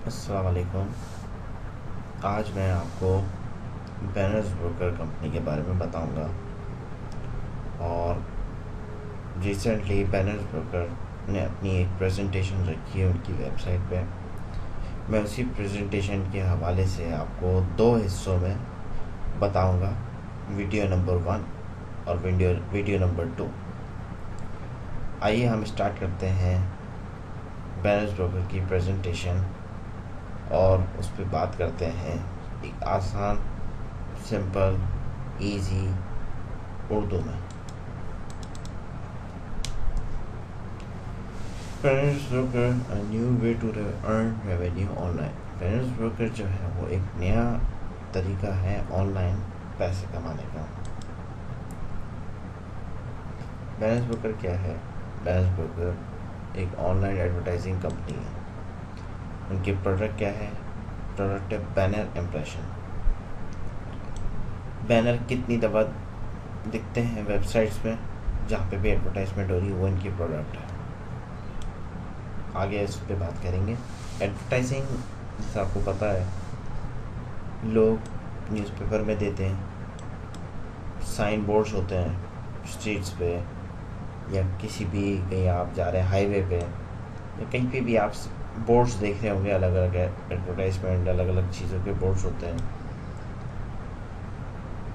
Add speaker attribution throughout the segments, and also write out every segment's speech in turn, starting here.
Speaker 1: अस्सलाम वालेकुम। आज मैं आपको बैनर्स ब्रोकर कंपनी के बारे में बताऊंगा। और रिसेंटली बैनर्स ब्रोकर ने अपनी एक प्रेजेंटेशन रखी है उनकी वेबसाइट पे। मैं उसी प्रेजेंटेशन के हवाले से आपको दो हिस्सों में बताऊंगा, वीडियो नंबर 1 और वीडियो नंबर 2। आइए हम स्टार्ट करते हैं बैनर्स ब्रोकर की प्रेजेंटेशन और उस पर बात करते हैं एक आसान, सिंपल, इजी उर्दू में। Finance broker a new way to earn revenue online. Finance broker जो है वो एक नया तरीका है ऑनलाइन पैसे कमाने का। फाइनेंस ब्रोकर क्या है? फाइनेंस ब्रोकर एक ऑनलाइन एडवर्टाइजिंग कंपनी है। उनके प्रोडक्ट क्या है? प्रोडक्ट है बैनर इम्प्रेशन। बैनर कितनी दफ़ा दिखते हैं वेबसाइट्स में, जहाँ पे भी एडवर्टाइजमेंट हो रही है, वो इनकी प्रोडक्ट है। आगे इस पे बात करेंगे। एडवर्टाइजिंग जैसे आपको पता है, लोग न्यूज़पेपर में देते हैं, साइन बोर्ड्स होते हैं स्ट्रीट्स पे, या किसी भी कहीं आप जा रहे हैं हाईवे पे, या कहीं पे भी आप बोर्ड्स देख रहे होंगे, अलग अलग एडवर्टाइजमेंट, अलग अलग चीज़ों के बोर्ड्स होते हैं।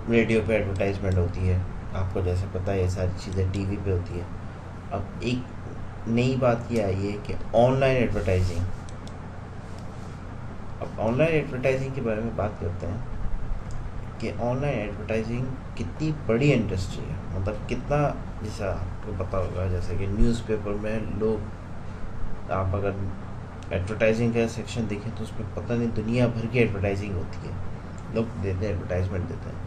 Speaker 1: रेडियो पे एडवर्टाइजमेंट होती है, आपको जैसे पता है ये सारी चीज़ें टीवी पे होती है। अब एक नई बात ये आई है कि ऑनलाइन एडवर्टाइजिंग। अब ऑनलाइन एडवर्टाइजिंग के बारे में बात करते हैं कि ऑनलाइन एडवर्टाइजिंग कितनी बड़ी इंडस्ट्री है। मतलब कितना, जैसा आपको पता होगा, जैसे कि न्यूज़पेपर में लोग, आप अगर एडवर्टाइजिंग का सेक्शन देखें तो उसमें पता नहीं दुनिया भर की एडवर्टाइजिंग होती है। लोग देते हैं, एडवर्टाइजमेंट देते हैं।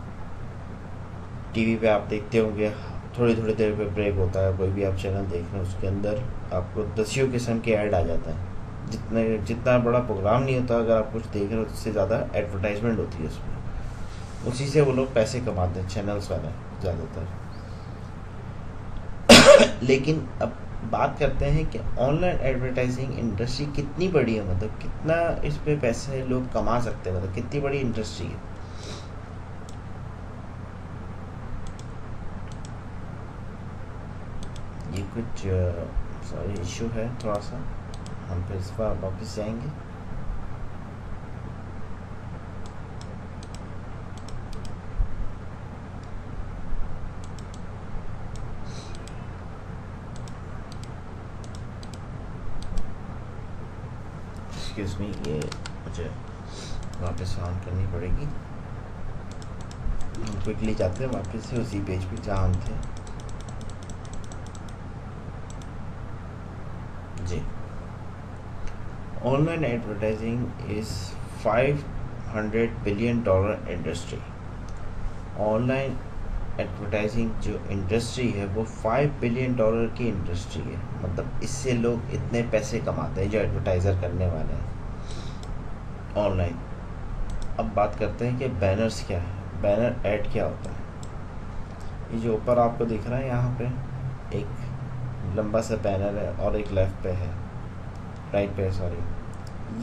Speaker 1: टीवी पे आप देखते होंगे, थोड़ी थोड़ी देर पे ब्रेक होता है, कोई भी आप चैनल देख रहे हैं उसके अंदर आपको दसियों किस्म के ऐड आ जाता है। जितना बड़ा प्रोग्राम नहीं होता, अगर आप कुछ देख रहे हो तो उससे ज़्यादा एडवर्टाइजमेंट होती है उसमें। उसी से वो लोग पैसे कमाते हैं, चैनल्स वाले ज़्यादातर। लेकिन अब बात करते हैं कि ऑनलाइन एडवर्टाइजिंग इंडस्ट्री कितनी बड़ी है, मतलब कितना इस पे पैसे लोग कमा सकते हैं, मतलब कितनी बड़ी इंडस्ट्री है। ये कुछ सॉरी इशू है थोड़ा सा, हम फिर इस पर वापस जाएंगे। एक्सक्यूज मी, ये मुझे वापस ऑन करनी पड़ेगी। हम क्विकली जाते हैं वापस से उसी पेज पे जहाँ हम थे। जी, online advertising is $500 billion industry. Online advertising जो इंडस्ट्री है वो $5 बिलियन की इंडस्ट्री है। मतलब इससे लोग इतने पैसे कमाते हैं जो एडवर्टाइज़र करने वाले हैं ऑनलाइन। अब बात करते हैं कि बैनर्स क्या है, बैनर ऐड क्या होता है। ये जो ऊपर आपको दिख रहा है, यहाँ पे एक लंबा सा बैनर है और एक लेफ़्ट पे है, राइट पे सॉरी,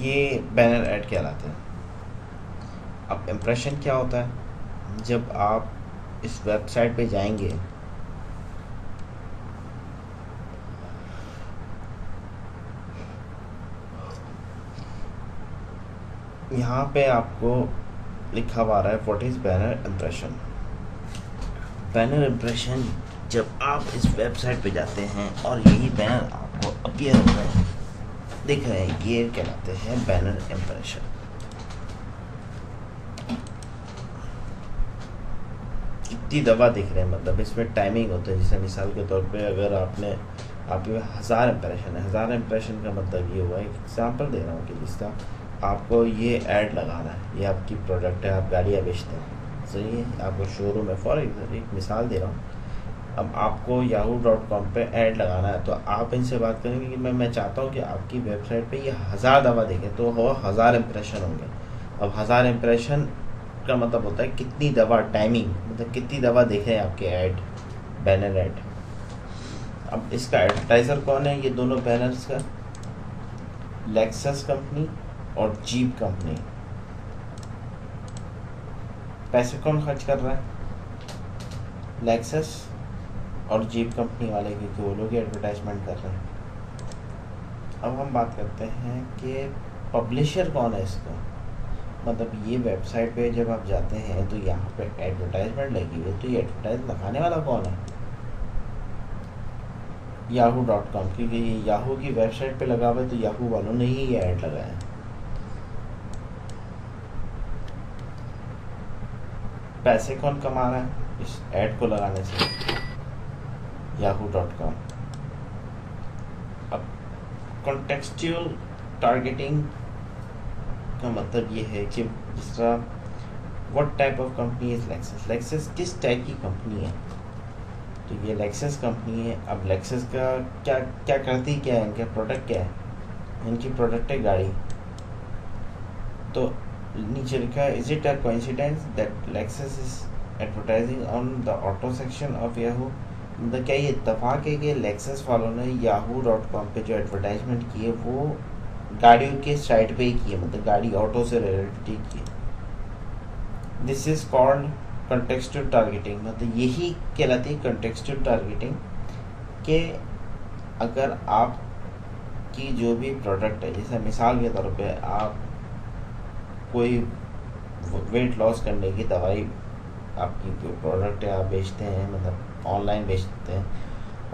Speaker 1: ये बैनर ऐड कहलाते हैं। अब इम्प्रेशन क्या होता है? जब आप इस वेबसाइट पे जाएंगे, यहाँ पे आपको लिखा हुआ रहा है what is banner impression. Banner impression, जब आप इस वेबसाइट पे जाते हैं और यही बैनर आपको अपीयर हो रहे हैं, दिख रहे हैं, ये कहलाते हैं बैनर इम्प्रेशन। कितनी दफ़ा दिख रहे हैं, मतलब इसमें टाइमिंग होता है। जैसे मिसाल के तौर पे अगर आपके 1000 इम्प्रेशन है, 1000 इम्प्रेशन का मतलब ये हुआ है, एग्जाम्पल दे रहा हूँ कि जिसका आपको ये ऐड लगाना है, ये आपकी प्रोडक्ट है, आप गाड़ियाँ बेचते हैं, सही है, आपको शोरूम है, फॉर एग्जाम्पल एक मिसाल दे रहा हूँ। अब आपको yahoo.com पे ऐड लगाना है, तो आप इनसे बात करेंगे कि मैं चाहता हूँ कि आपकी वेबसाइट पे ये 1000 दफ़ा देखें, तो वो 1000 इम्प्रेशन होंगे। अब 1000 इम्प्रेशन का मतलब होता है कितनी दफ़ा, टाइमिंग मतलब कितनी दफ़ा देखें आपके ऐड, बैनर ऐड। अब इसका एडवर्टाइज़र कौन है? ये दोनों बैनर्स का लेक्सस कंपनी और जीप कंपनी, पैसे कौन खर्च कर रहा है? लेक्सस और जीप कंपनी वाले, क्योंकि वो लोग एडवर्टाइजमेंट कर रहे हैं। अब हम बात करते हैं कि पब्लिशर कौन है इसका। मतलब ये वेबसाइट पे जब आप जाते हैं तो यहाँ पे एडवर्टाइजमेंट लगी हुई है, तो ये एडवर्टाइज लगाने वाला कौन है? yahoo.com, क्योंकि ये याहू की वेबसाइट पे लगा हुआ है, तो याहू वालों ने ही ये ऐड लगाया है। पैसे कौन कमा रहा है इस ऐड को लगाने से? yahoo.com। अब कॉन्टेक्सचुअल टारगेटिंग का मतलब ये है कि जिस तरह what type of company is Lexus, Lexus किस टाइप की कंपनी है? तो ये लेक्सस कंपनी है। अब लेक्सस का क्या क्या करती क्या है, इनका प्रोडक्ट क्या है? इनकी प्रोडक्ट है गाड़ी। तो नीचे लिखा है, is it a coincidence that Lexus is advertising on the auto section of Yahoo. मतलब क्या ये इत्तेफाक है कि लेक्सस वालों ने yahoo.com पे जो एडवर्टाइजमेंट की है वो गाड़ियों के साइट पे ही की है, मतलब गाड़ी ऑटो से रिलेटेड ही की है। This is called contextual targeting. मतलब यही कहलाती है कॉन्टेक्सचुअल टारगेटिंग, कि अगर आप की जो भी प्रोडक्ट है, जैसे मिसाल के तौर पे आप कोई वेट लॉस करने की दवाई, आपकी कोई प्रोडक्ट है आप बेचते हैं, मतलब ऑनलाइन बेचते हैं,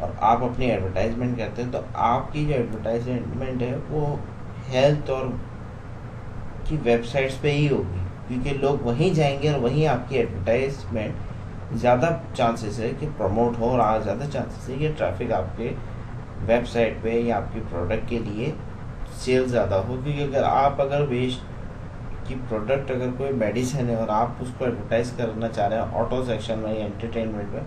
Speaker 1: और आप अपनी एडवर्टाइजमेंट करते हैं, तो आपकी जो एडवर्टाइजमेंट है वो हेल्थ और की वेबसाइट्स पे ही होगी, क्योंकि लोग वहीं जाएंगे और वहीं आपकी एडवर्टाइजमेंट ज़्यादा चांसेस है कि प्रमोट हो, और ज़्यादा चांसेस है कि ट्रैफिक आपके वेबसाइट पे या आपकी प्रोडक्ट के लिए सेल ज़्यादा हो। क्योंकि अगर वेस्ट की प्रोडक्ट अगर कोई मेडिसिन है और आप उसको एडवर्टाइज करना चाह रहे हैं ऑटो सेक्शन में या एंटरटेनमेंट में,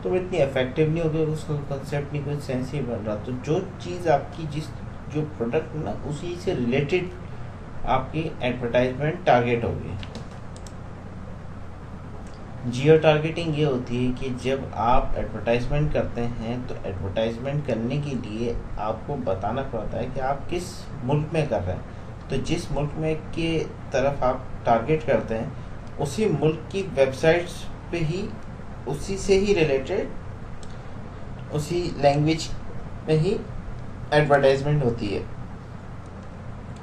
Speaker 1: तो वो इतनी इफेक्टिव नहीं होगी, उसका कंसेप्ट नहीं, कोई सेंस ही बन रहा। तो जो चीज़ आपकी जो प्रोडक्ट ना उसी से रिलेटेड आपकी एडवर्टाइजमेंट टारगेट होगी। जियो टारगेटिंग ये होती है कि जब आप एडवर्टाइजमेंट करते हैं तो एडवर्टाइजमेंट करने के लिए आपको बताना पड़ता है कि आप किस मुल्क में कर रहे हैं। तो जिस मुल्क में के तरफ आप टारगेट करते हैं उसी मुल्क की वेबसाइट्स पे ही उसी से ही रिलेटेड उसी लैंग्वेज में ही एडवर्टाइजमेंट होती है।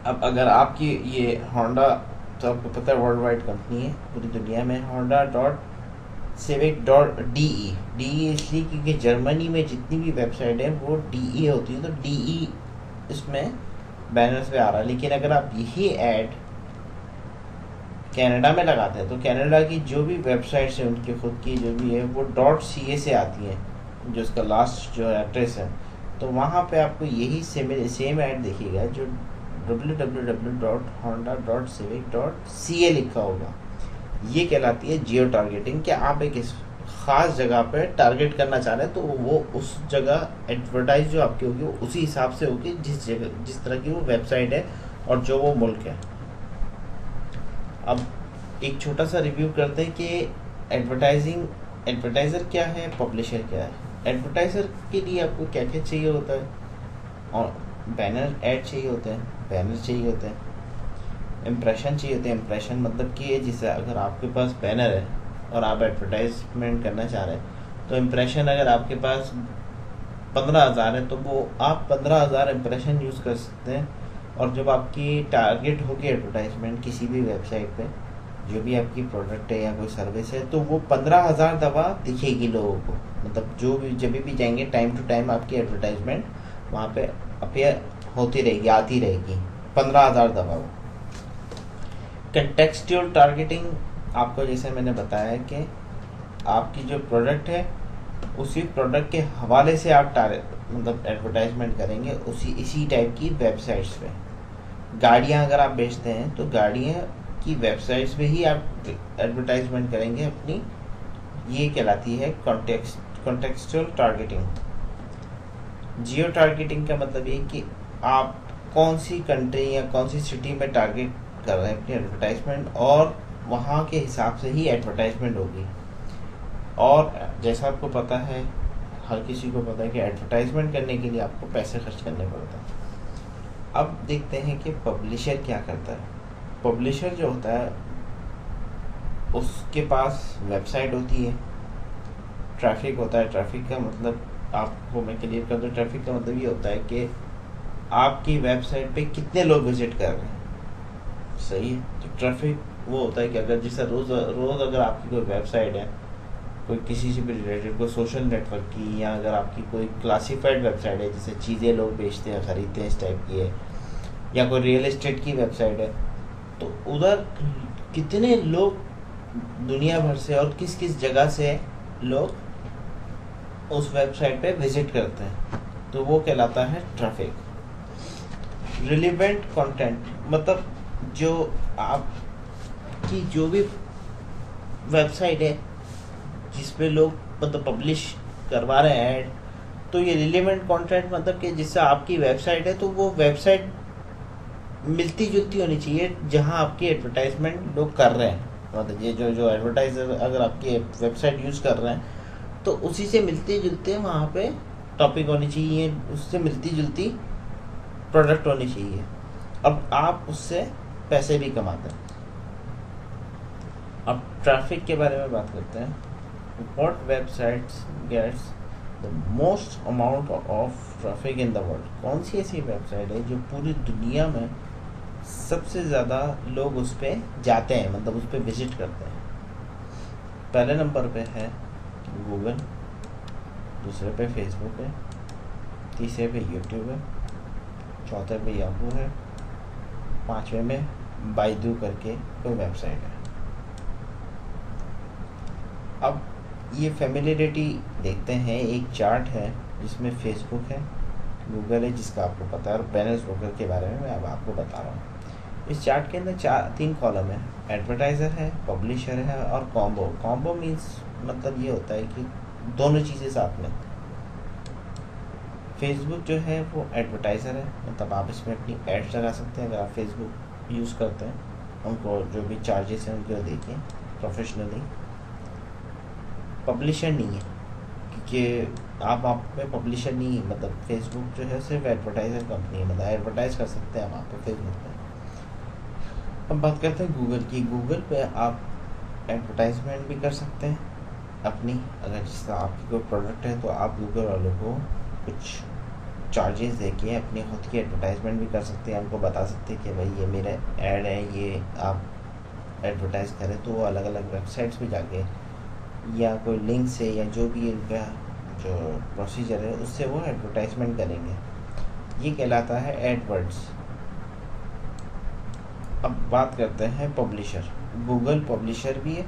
Speaker 1: अब अगर आपकी ये होंडा, तो आपको पता है वर्ल्ड वाइड कंपनी है पूरी दुनिया में, honda.civic.de। DE इसलिए क्योंकि जर्मनी में जितनी भी वेबसाइट है वो DE होती है, तो DE इसमें बैनर्स पे आ रहा है। लेकिन अगर आप यही ऐड कनाडा में लगाते हैं तो कनाडा की जो भी वेबसाइट्स है उनकी खुद की जो भी है वो .ca से आती हैं, जो उसका लास्ट जो एड्रेस है, तो वहाँ पे आपको यही सेम ऐड दिखेगा जो www.honda.civic.ca लिखा होगा। ये कहलाती है जियो टारगेटिंग, कि आप एक ख़ास जगह पे टारगेट करना चाह रहे हैं, तो वो उस जगह एडवर्टाइज जो आपकी होगी वो उसी हिसाब से होगी जिस तरह की वो वेबसाइट है और जो वो मुल्क है। अब एक छोटा सा रिव्यू करते हैं कि एडवर्टाइज़र क्या है, पब्लिशर क्या है। एडवर्टाइज़र के लिए आपको क्या क्या चाहिए होता है? और बैनर ऐड चाहिए होते हैं, बैनर चाहिए होते हैं, इम्प्रेशन चाहिए होते हैं। इम्प्रेशन मतलब कि जैसे अगर आपके पास बैनर है और आप एडवर्टाइजमेंट करना चाह रहे हैं, तो इम्प्रेशन अगर आपके पास 15,000 है तो वो आप 15,000 इम्प्रेशन यूज़ कर सकते हैं। और जब आपकी टारगेट होगी एडवर्टाइजमेंट किसी भी वेबसाइट पे, जो भी आपकी प्रोडक्ट है या कोई सर्विस है, तो वो 15,000 दफ़ा दिखेगी लोगों को। मतलब जब भी जाएंगे टाइम टू टाइम आपकी एडवर्टाइजमेंट वहाँ पे अपीयर होती रहेगी, आती रहेगी 15,000 दफ़ा। वो कंटेक्सचुअल टारगेटिंग आपको जैसे मैंने बताया कि आपकी जो प्रोडक्ट है उसी प्रोडक्ट के हवाले से आप मतलब एडवर्टाइजमेंट करेंगे इसी टाइप की वेबसाइट्स पे। गाड़ियाँ अगर आप बेचते हैं तो गाड़ियाँ की वेबसाइट्स पे ही आप एडवर्टाइजमेंट करेंगे अपनी। ये कहलाती है कॉन्टेक्सचुअल टारगेटिंग। जियो टारगेटिंग का मतलब ये कि आप कौन सी कंट्री या कौन सी सिटी में टारगेट कर रहे हैं अपनी एडवर्टाइजमेंट, और वहाँ के हिसाब से ही एडवर्टाइजमेंट होगी। और जैसा आपको पता है, हर किसी को पता है कि एडवर्टाइजमेंट करने के लिए आपको पैसे खर्च करने पड़ते हैं। अब देखते हैं कि पब्लिशर क्या करता है। पब्लिशर जो होता है उसके पास वेबसाइट होती है, ट्रैफिक होता है। ट्रैफिक का मतलब आपको मैं क्लियर कर दूँ, ट्रैफिक का मतलब ये होता है कि आपकी वेबसाइट पे कितने लोग विजिट कर रहे हैं। सही है। तो ट्रैफिक वो होता है कि अगर जैसे रोज़ रोज़ अगर आपकी कोई वेबसाइट है, कोई किसी से भी रिलेटेड, कोई सोशल नेटवर्क की, या अगर आपकी कोई क्लासिफाइड वेबसाइट है जैसे चीज़ें लोग बेचते हैं ख़रीदते हैं इस टाइप की है, या कोई रियल एस्टेट की वेबसाइट है, तो उधर कितने लोग दुनिया भर से और किस किस जगह से लोग उस वेबसाइट पे विजिट करते हैं, तो वो कहलाता है ट्रैफिक। रिलेवेंट कंटेंट मतलब जो आपकी जो भी वेबसाइट है जिस पे लोग मतलब पब्लिश करवा रहे हैं ऐड, तो ये रिलेवेंट कंटेंट मतलब कि जिससे आपकी वेबसाइट है तो वो वेबसाइट मिलती जुलती होनी चाहिए जहां आपकी एडवर्टाइजमेंट लोग कर रहे हैं। मतलब ये जो जो एडवर्टाइजर अगर आपकी वेबसाइट यूज़ कर रहे हैं तो उसी से मिलते जुलते वहाँ पे टॉपिक होनी चाहिए, उससे मिलती जुलती प्रोडक्ट होनी चाहिए। अब आप उससे पैसे भी कमाते हैं। अब ट्रैफिक के बारे में बात करते हैं। What websites gets the most amount of traffic in the world? कौन सी ऐसी वेबसाइट है जो पूरी दुनिया में सबसे ज़्यादा लोग उस पर जाते हैं, मतलब उस पर विजिट करते हैं? पहले नंबर पे है गूगल, दूसरे पे फेसबुक है, तीसरे पे यूट्यूब है, चौथे पे याहू है, पाँचवें में बाइदू करके कोई वेबसाइट है। अब ये फेमिलियरिटी देखते हैं। एक चार्ट है जिसमें फेसबुक है, गूगल है जिसका आपको पता है, और बैनर्स ब्रोकर के बारे में मैं अब आपको बता रहा हूँ। इस चार्ट के अंदर तीन कॉलम है, एडवर्टाइज़र है, पब्लिशर है और कॉम्बो। कॉम्बो मीन्स मतलब ये होता है कि दोनों चीज़ें साथ में। फेसबुक जो है वो एडवर्टाइज़र है, मतलब आप इसमें अपनी एड्स लगा सकते हैं। अगर आप फेसबुक यूज़ करते हैं उनको जो भी चार्जेस हैं उनको देखिए प्रोफेशनली। पब्लिशर नहीं है क्योंकि आप में पब्लिशर नहीं है, मतलब फेसबुक जो है सिर्फ एडवर्टाइज़र कंपनी है, मतलब एडवर्टाइज़ कर सकते हैं वहाँ पे फेसबुक पे। अब बात करते हैं गूगल की। गूगल पे आप एडवर्टाइजमेंट भी कर सकते हैं अपनी, अगर जिस तरह आपकी कोई प्रोडक्ट है तो आप गूगल वालों को कुछ चार्जेस देके अपनी खुद की एडवर्टाइजमेंट भी कर सकते हैं। उनको बता सकते हैं कि भाई ये मेरा ऐड है, ये आप एडवर्टाइज़ करें, तो वो अलग अलग वेबसाइट्स पे जाके या कोई लिंक से या जो भी इनका जो प्रोसीजर है उससे वो एडवर्टाइजमेंट करेंगे। ये कहलाता है एडवर्ड्स। अब बात करते हैं पब्लिशर। गूगल पब्लिशर भी है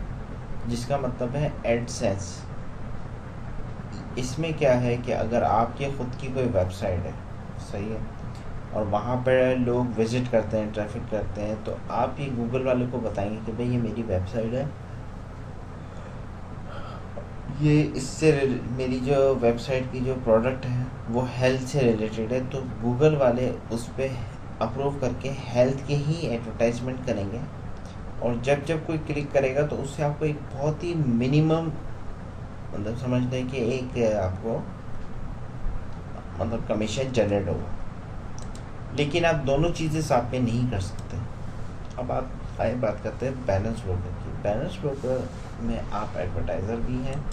Speaker 1: जिसका मतलब है एडसेंस। इसमें क्या है कि अगर आपकी ख़ुद की कोई वेबसाइट है, सही है, और वहाँ पर लोग विज़िट करते हैं, ट्रैफिक करते हैं, तो आप ये गूगल वाले को बताएंगे कि भाई ये मेरी वेबसाइट है, ये इससे मेरी जो वेबसाइट की जो प्रोडक्ट है वो हेल्थ से रिलेटेड है, तो गूगल वाले उस पर अप्रूव करके हेल्थ के ही एडवर्टाइजमेंट करेंगे। और जब जब कोई क्लिक करेगा तो उससे आपको एक बहुत ही मिनिमम, मतलब समझ लें कि एक आपको मतलब कमीशन जनरेट होगा। लेकिन आप दोनों चीज़ें साथ में नहीं कर सकते। अब बात करते हैं बैलेंस ब्रोकर की। बैलेंस ब्रोकर में आप एडवर्टाइज़र भी हैं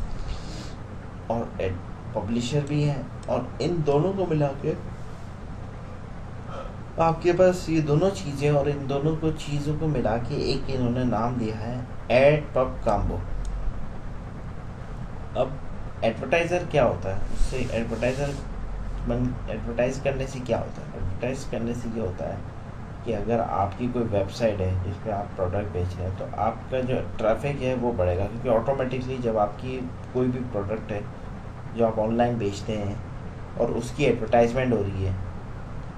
Speaker 1: और पब्लिशर भी हैं, और इन दोनों को मिला के आपके पास ये दोनों चीज़ें, और इन दोनों को चीज़ों को मिला के एक इन्होंने नाम दिया है एड पब कॉम्बो। अब एडवर्टाइज़र क्या होता है, उससे एडवर्टाइज करने से क्या होता है? एडवर्टाइज करने से ये होता है कि अगर आपकी कोई वेबसाइट है जिस पे आप प्रोडक्ट बेच रहे हैं तो आपका जो ट्रैफिक है वो बढ़ेगा, क्योंकि ऑटोमेटिकली जब आपकी कोई भी प्रोडक्ट है जो आप ऑनलाइन बेचते हैं और उसकी एडवर्टाइजमेंट हो रही है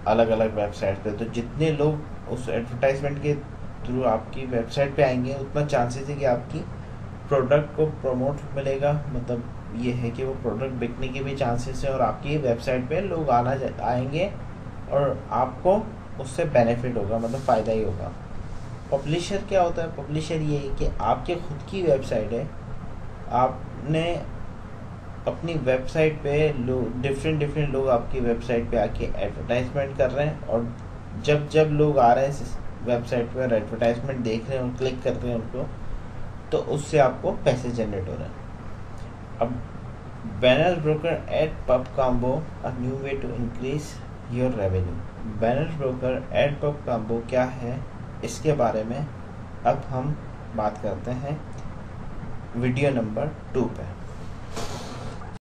Speaker 1: अलग अलग वेबसाइट पे, तो जितने लोग उस एडवर्टाइजमेंट के थ्रू आपकी वेबसाइट पे आएंगे उतना चांसेस है कि आपकी प्रोडक्ट को प्रमोट मिलेगा। मतलब ये है कि वो प्रोडक्ट बिकने के भी चांसेस है और आपकी वेबसाइट पे लोग आएंगे और आपको उससे बेनिफिट होगा, मतलब फ़ायदा ही होगा। पब्लिशर क्या होता है? पब्लिशर ये है कि आपके खुद की वेबसाइट है, आपने अपनी वेबसाइट पे लोग डिफरेंट लोग आपकी वेबसाइट पे आके एडवर्टाइजमेंट कर रहे हैं, और जब जब लोग आ रहे हैं इस वेबसाइट पर, एडवर्टाइजमेंट देख रहे हैं और क्लिक कर रहे हैं उनको, तो उससे आपको पैसे जनरेट हो रहे हैं। अब banner broker ad pub combo, a new way to increase your revenue. Banner broker ad pub combo क्या है, इसके बारे में अब हम बात करते हैं वीडियो नंबर 2 पे।